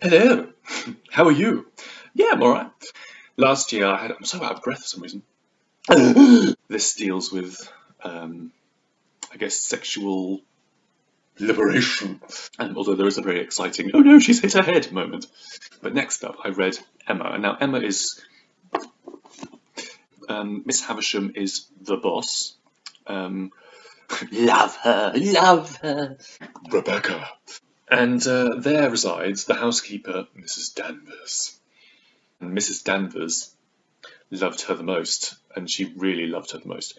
Hello, how are you? Yeah, I'm alright. Last year I'm so out of breath for some reason. This deals with, I guess, sexual liberation. And although there is a very exciting, oh no, she's hit her head moment. But next up, I read Emma. And now Emma is, Miss Havisham is the boss. Love her. Rebecca. And there resides the housekeeper, Mrs. Danvers. And Mrs. Danvers loved her the most, and she really loved her the most.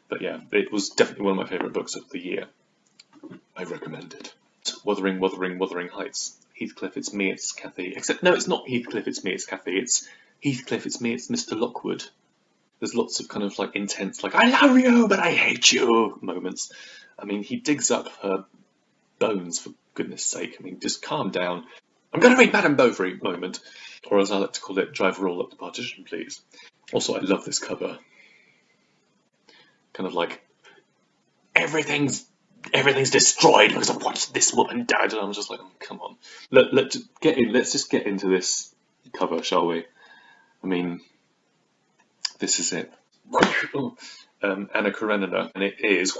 But yeah, it was definitely one of my favourite books of the year. I recommend it. Wuthering Heights. Heathcliff, it's me, it's Cathy. Except, no, it's not Heathcliff, it's me, it's Cathy. It's Heathcliff, it's me, it's Mr. Lockwood. There's lots of kind of like intense, like, I love you, but I hate you moments. I mean, he digs up her bones, for goodness sake. I mean, just calm down. I'm going to read Madame Bovary moment. Or as I like to call it, drive her all up the partition, please. Also, I love this cover. Kind of like, everything's destroyed because of what this woman did. And I'm just like, oh, come on. Let's just get into this cover, shall we? I mean, this is it. Anna Karenina, and it is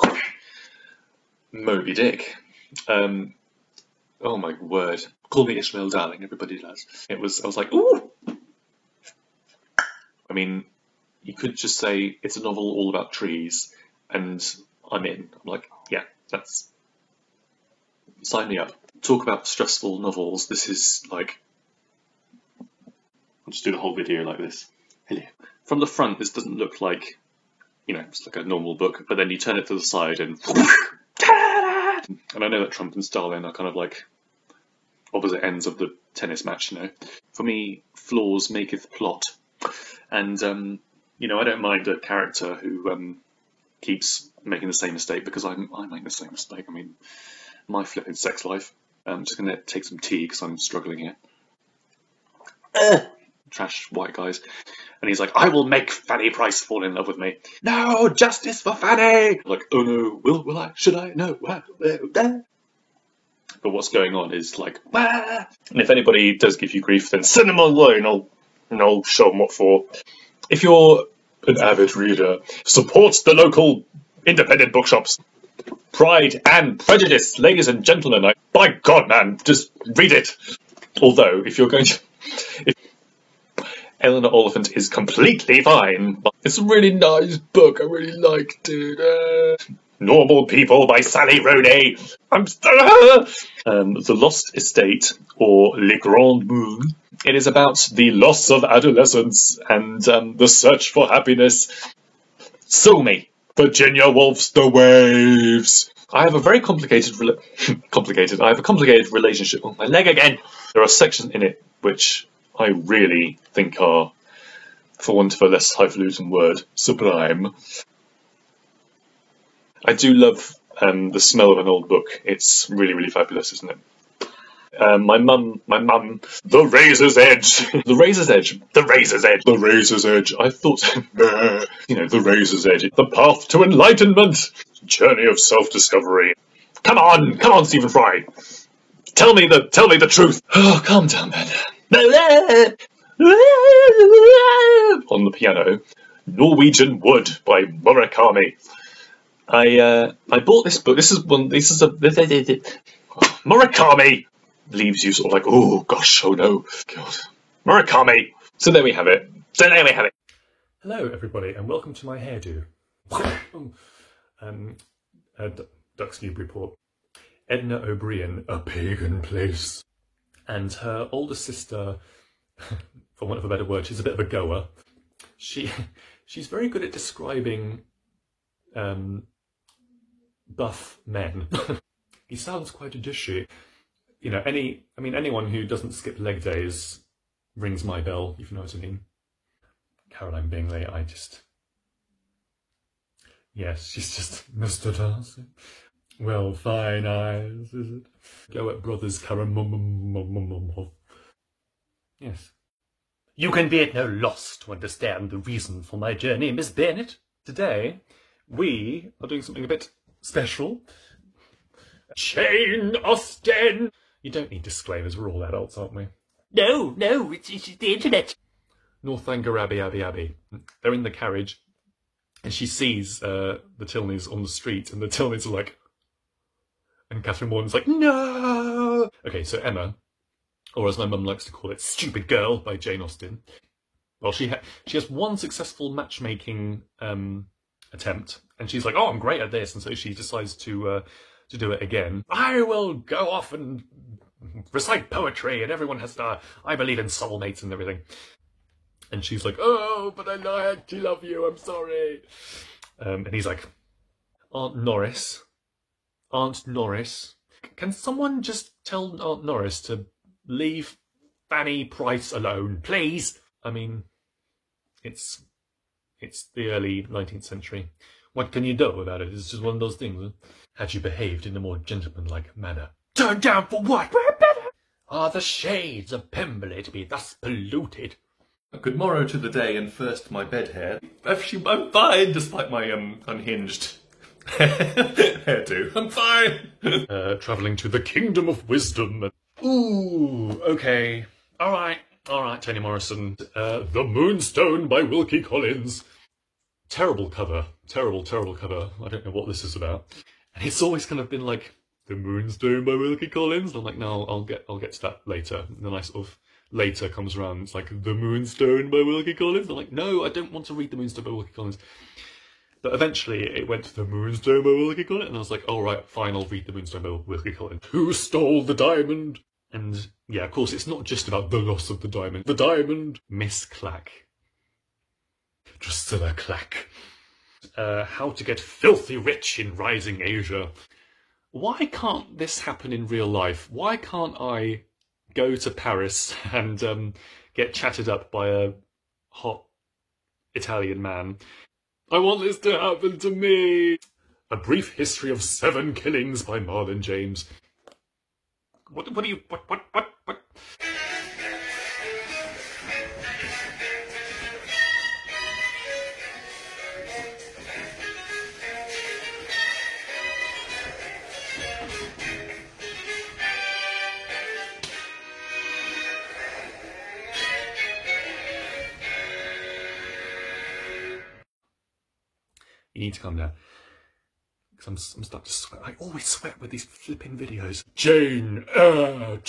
Moby Dick. Oh my word. Call me Ishmael Darling, everybody does. I was like, ooh! I mean, you could just say it's a novel all about trees, and I'm in. I'm like, yeah, sign me up. Talk about stressful novels. This is like, I'll just do the whole video like this. Hello. From the front, this doesn't look like, you know, it's like a normal book, but then you turn it to the side and I know that Trump and Stalin are kind of like opposite ends of the tennis match, you know. For me, flaws maketh plot. And, you know, I don't mind a character who keeps making the same mistake because I make the same mistake. I mean, my flipping sex life. I'm just going to take some tea because I'm struggling here. Trash white guys. And he's like, I will make Fanny Price fall in love with me. No, justice for Fanny! Like, oh no, will I? Should I? No. But what's going on is like, and if anybody does give you grief, then send them my way and I'll show them what for. If you're an avid reader, support the local independent bookshops. Pride and Prejudice, ladies and gentlemen. By God, man, just read it. Although, if you're going to... Eleanor Oliphant is completely fine. But it's a really nice book. I really liked it. Normal People by Sally Rooney. The Lost Estate, or Le Grand Moule. It is about the loss of adolescence and the search for happiness. Sue me, Virginia Woolf's The Waves. I have a very complicated relationship. Oh, my leg again. There are sections in it which I really think are, for want of a less highfalutin word, sublime. I do love the smell of an old book. It's really, really fabulous, isn't it? My mum, The Razor's Edge. The Razor's Edge. The Razor's Edge. The Razor's Edge. I thought, you know, The Razor's Edge. The path to enlightenment. Journey of self-discovery. Come on, Stephen Fry. Tell me the truth. Oh, calm down, man. On the piano, Norwegian Wood by Murakami. I bought this book. Murakami leaves you sort of like, oh gosh, oh no, God, Murakami. So there we have it. Hello, everybody, and welcome to my hairdo. Ducks Newburyport. Edna O'Brien, A Pagan Place. And her older sister, for want of a better word, she's a bit of a goer. She's very good at describing buff men. He sounds quite a dishy. You know, anyone who doesn't skip leg days rings my bell, if you know what I mean. Caroline Bingley, yes, she's just Mr. Darcy. Well, fine eyes, is it? Go at Brothers Karamov. Yes. You can be at no loss to understand the reason for my journey, Miss Bennet. Today, we are doing something a bit special. Jane Austen! You don't need disclaimers, we're all adults, aren't we? No, it's the internet. Northanger Abbey. They're in the carriage, and she sees the Tilneys on the street, and the Tilneys are like... And Catherine Morden's like, no! Okay, so Emma, or as my mum likes to call it, Stupid Girl by Jane Austen. Well, she has one successful matchmaking attempt, and she's like, oh, I'm great at this, and so she decides to do it again. I will go off and recite poetry, and everyone has to, I believe in soulmates and everything. And she's like, oh, but I actually love you, I'm sorry. And he's like, Aunt Norris, can someone just tell Aunt Norris to leave Fanny Price alone, please? I mean, it's the early 19th century. What can you do about it? It's just one of those things. Huh? Had you behaved in a more gentlemanlike manner? Turned down for what? Are the shades of Pemberley to be thus polluted? Good morrow to the day, and first my bed hair. Actually, I'm fine, despite my unhinged hairdo. I'm fine. Travelling to the kingdom of wisdom. Ooh, okay. All right, Toni Morrison. The Moonstone by Wilkie Collins. Terrible cover. Terrible cover. I don't know what this is about. And it's always kind of been like, The Moonstone by Wilkie Collins. And I'm like, no, I'll get to that later. And then I sort of later comes around, it's like, The Moonstone by Wilkie Collins. I'm like, no, I don't want to read The Moonstone by Wilkie Collins. But eventually it went to The Moonstone by Wilkie Collins, and I was like, all right, fine, I'll read The Moonstone by Wilkie Collins. Who stole the diamond? And yeah, of course, it's not just about the loss of the diamond. The diamond, Miss Clack. Drusilla Clack. How to get filthy rich in rising Asia. Why can't this happen in real life? Why can't I go to Paris and get chatted up by a hot Italian man? I want this to happen to me. A Brief History of 7 Killings by Marlon James. What? You need to calm down. Because I'm starting to sweat. I always sweat with these flipping videos. Jane Eyre!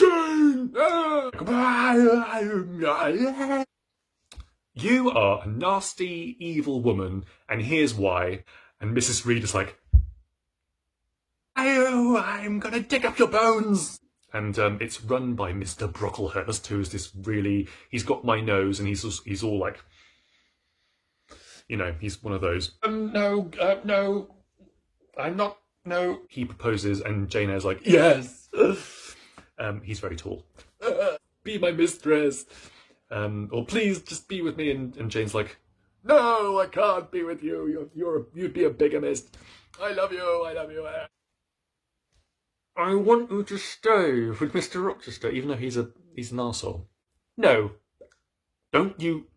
You are a nasty, evil woman, and here's why. And Mrs. Reed is like, oh, I'm gonna dig up your bones! And it's run by Mr. Brocklehurst, who is this really... He's got my nose, and he's all like... You know, he's one of those, no, I'm not, no. He proposes and Jane Eyre's like, yes. He's very tall. Be my mistress. Or please just be with me. And Jane's like, no, I can't be with you. You'd be a bigamist. I love you. I want you to stay with Mr. Rochester, even though he's an arsehole. No. Don't you,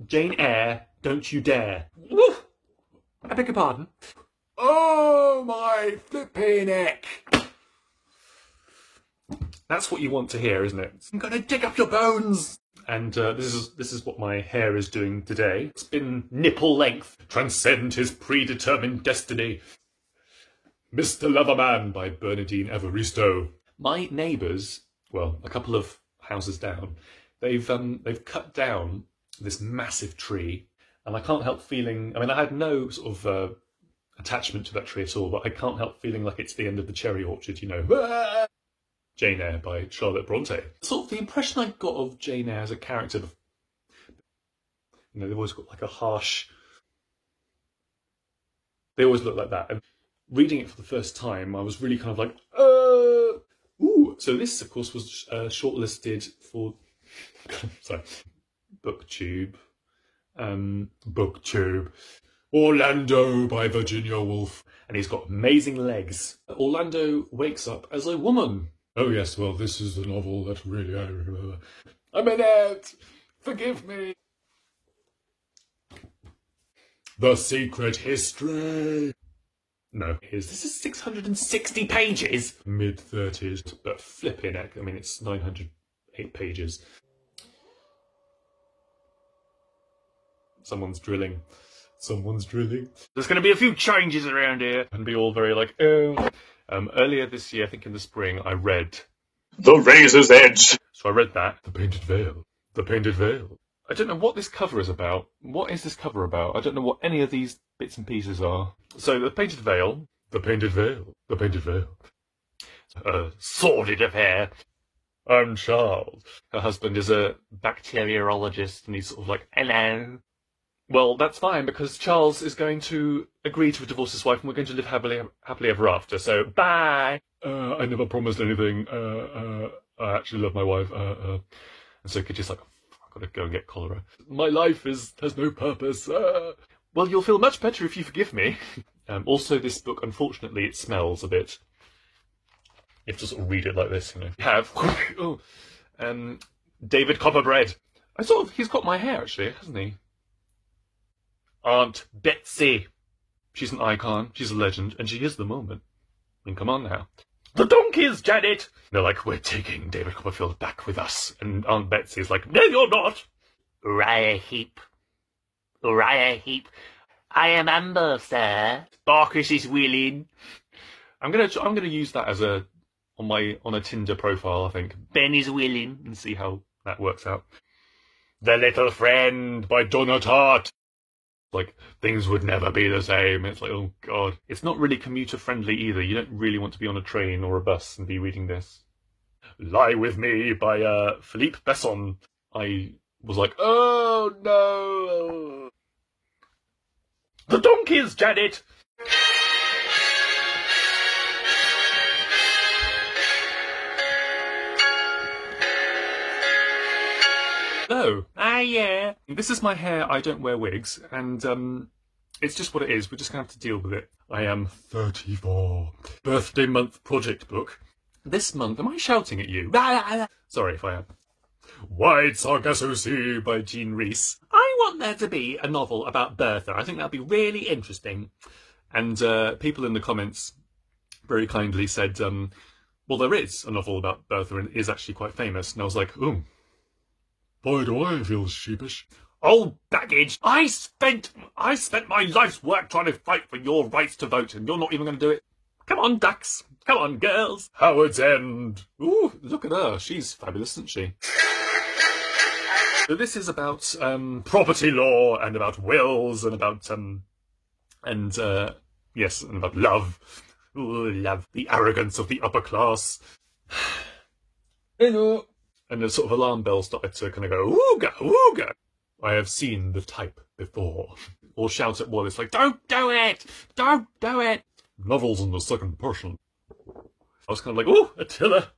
Jane Eyre. Don't you dare. Woof! I beg your pardon. Oh, my flipping neck. That's what you want to hear, isn't it? I'm gonna dig up your bones. And this is what my hair is doing today. It's been nipple length. Transcend his predetermined destiny. Mr. Loverman by Bernardine Evaristo. My neighbours, well, a couple of houses down, they've cut down this massive tree. And I can't help feeling, I mean, I had no sort of attachment to that tree at all, but I can't help feeling like it's the end of the cherry orchard, you know. Jane Eyre by Charlotte Bronte. Sort of the impression I got of Jane Eyre as a character, you know, they've always got like a harsh, they always look like that. And reading it for the first time, I was really kind of like, ooh. So this, of course, was shortlisted for, sorry, BookTube. BookTube. Orlando by Virginia Woolf. And he's got amazing legs. Orlando wakes up as a woman. Oh yes, well, this is the novel that really I remember. I'm in it! Forgive me! The Secret History. No. This is 660 pages! Mid-30s, but flipping heck. I mean, it's 908 pages. Someone's drilling. Someone's drilling. There's going to be a few changes around here. And be all very like, oh. Earlier this year, I think in the spring, I read The Razor's Edge. So I read that. The Painted Veil. The Painted Veil. I don't know what this cover is about. What is this cover about? I don't know what any of these bits and pieces are. So The Painted Veil. The Painted Veil. The Painted Veil. A sordid affair. I'm Charles. Her husband is a bacteriologist, and he's sort of like, hello. Well, that's fine, because Charles is going to agree to divorce his wife, and we're going to live happily ever after, so bye! I never promised anything. I actually love my wife. And so Kitty's like, I've got to go and get cholera. My life has no purpose. Well, you'll feel much better if you forgive me. Also, this book, unfortunately, it smells a bit. You have to sort of read it like this, you know. You have David Copperbread. He's got my hair, actually, hasn't he? Aunt Betsy. She's an icon, she's a legend, and she is the moment. I mean, come on now. The donkeys, Janet! They're like, we're taking David Copperfield back with us. And Aunt Betsy's like, no, you're not! Uriah Heep. Uriah Heep. I am Amber, sir. Barkis is willing. I'm gonna use that as on a Tinder profile, I think. Ben is willing. And see how that works out. The Little Friend by Donna Tartt. Like, things would never be the same. It's like, oh god. It's not really commuter friendly either. You don't really want to be on a train or a bus and be reading this. Lie With Me by Philippe Besson. I was like, oh no. The donkeys, Janet! Hello. Ah, yeah. This is my hair. I don't wear wigs, and it's just what it is. We're just going to have to deal with it. I am 34. Birthday month project book. This month, am I shouting at you? Sorry if I am. White Sargasso Sea by Jean Rhys. I want there to be a novel about Bertha. I think that'd be really interesting. And people in the comments very kindly said, well, there is a novel about Bertha and it is actually quite famous. And I was like, ooh. Boy, do I feel sheepish. Old baggage! I spent my life's work trying to fight for your rights to vote, and you're not even going to do it. Come on, ducks. Come on, girls. Howard's End. Ooh, look at her. She's fabulous, isn't she? So this is about property law and about wills and about yes, and about love. Ooh, love. The arrogance of the upper class. Hello. And the sort of alarm bell started to kind of go, ooga, ooga. I have seen the type before. Or shout at Wallace like, don't do it! Don't do it! Novels in the second person. I was kind of like, ooh, Attila!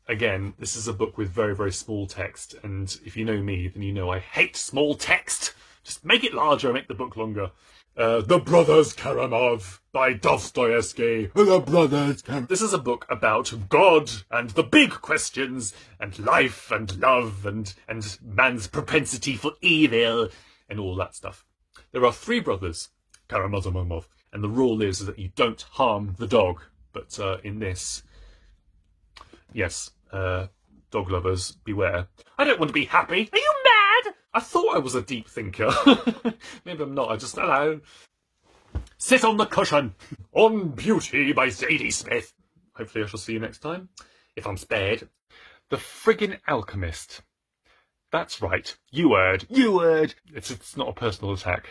Again, this is a book with very, very small text. And if you know me, then you know I hate small text. Just make it larger, make the book longer. The Brothers Karamov by Dostoevsky. The Brothers Karamov. This is a book about God and the big questions and life and love and man's propensity for evil and all that stuff. There are 3 brothers, Karamazov, and the rule is that you don't harm the dog. But in this, yes, dog lovers, beware. I don't want to be happy. Are you mad? I thought I was a deep thinker. Maybe I'm not. Hello. Sit on the cushion. On Beauty by Zadie Smith. Hopefully I shall see you next time, if I'm spared. The Friggin' Alchemist. That's right. You heard. You heard. It's not a personal attack.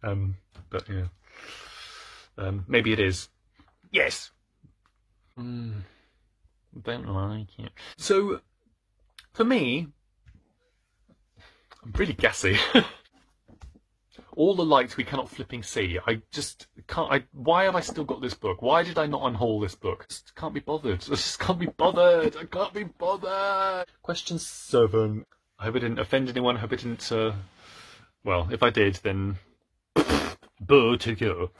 But yeah. Maybe it is. Yes. Don't like it. So, for me, I'm really gassy. All the light we cannot flipping see. I just can't. Why have I still got this book? Why did I not unhaul this book? I just can't be bothered. I just can't be bothered. I can't be bothered. Question 7. I hope I didn't offend anyone. I hope I didn't. Well, if I did, then boo to you.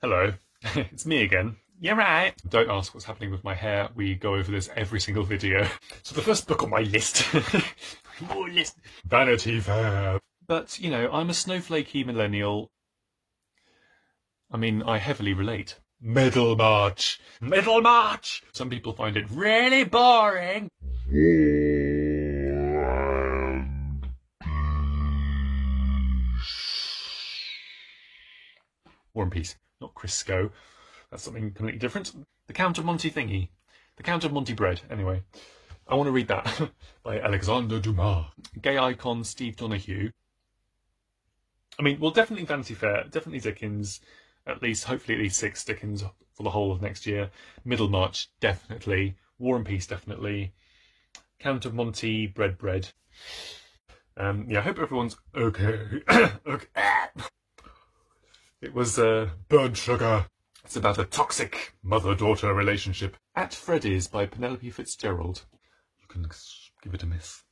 Hello, it's me again. You're right. Don't ask what's happening with my hair. We go over this every single video. So the first book on my list. Your list. Vanity Fair. But, you know, I'm a snowflakey millennial. I mean, I heavily relate. Middlemarch! Middlemarch! Some people find it really boring. War and Peace, not Crisco. That's something completely different. The Count of Monty thingy. The Count of Monty Bread, anyway. I want to read that by Alexander Dumas. Gay icon Steve Donahue. I mean, well, definitely Vanity Fair, definitely Dickens, hopefully at least 6 Dickens for the whole of next year. Middlemarch, definitely. War and Peace, definitely. Count of Monty Bread. Yeah, I hope everyone's okay. Okay. It was Burnt Sugar. It's about a toxic mother-daughter relationship. At Freddy's by Penelope Fitzgerald. You can give it a miss.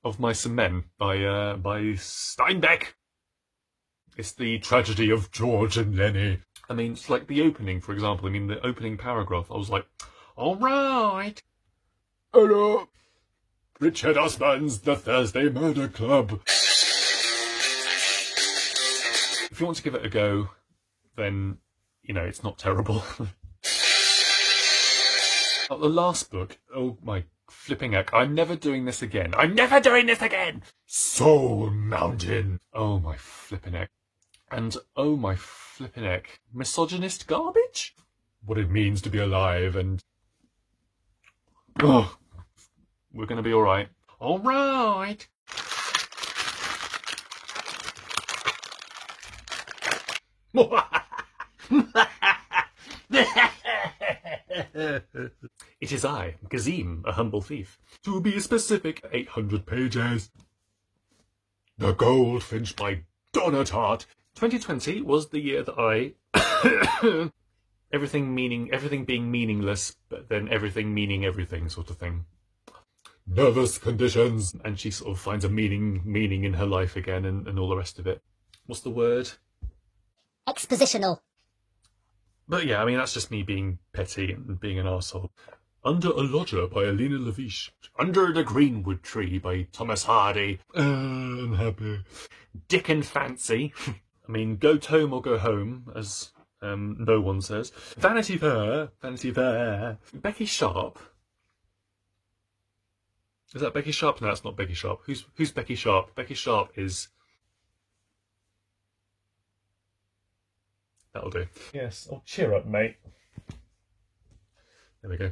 Of Mice and Men by Steinbeck. It's the tragedy of George and Lenny. I mean, it's like the opening, for example. I mean, the opening paragraph, I was like, all right. Hello. Richard Osman's The Thursday Murder Club. If you want to give it a go, then, you know, it's not terrible. The last book, oh my flipping heck, I'm never doing this again. I'm never doing this again! Soul Mountain. Oh my flipping heck. And oh my flipping heck, misogynist garbage? What it means to be alive and... Oh, we're going to be alright. Alright! It is I, Gazim, a humble thief. To be specific, 800 pages. The Goldfinch by Donna Tartt. 2020 was the year that I... everything being meaningless, but then everything meaning everything sort of thing. Nervous conditions. And she sort of finds a meaning in her life again and all the rest of it. What's the word? Expositional. But yeah, I mean, that's just me being petty and being an arsehole. Under a Lodger by Alina Lavish. Under the Greenwood Tree by Thomas Hardy. Unhappy. Dick and Fancy. I mean, go tome or go home, as no one says. Vanity Fair. Becky Sharp. Is that Becky Sharp? No, that's not Becky Sharp. Who's Becky Sharp? Becky Sharp is... That'll do. Yes. Oh, cheer up, mate. There we go.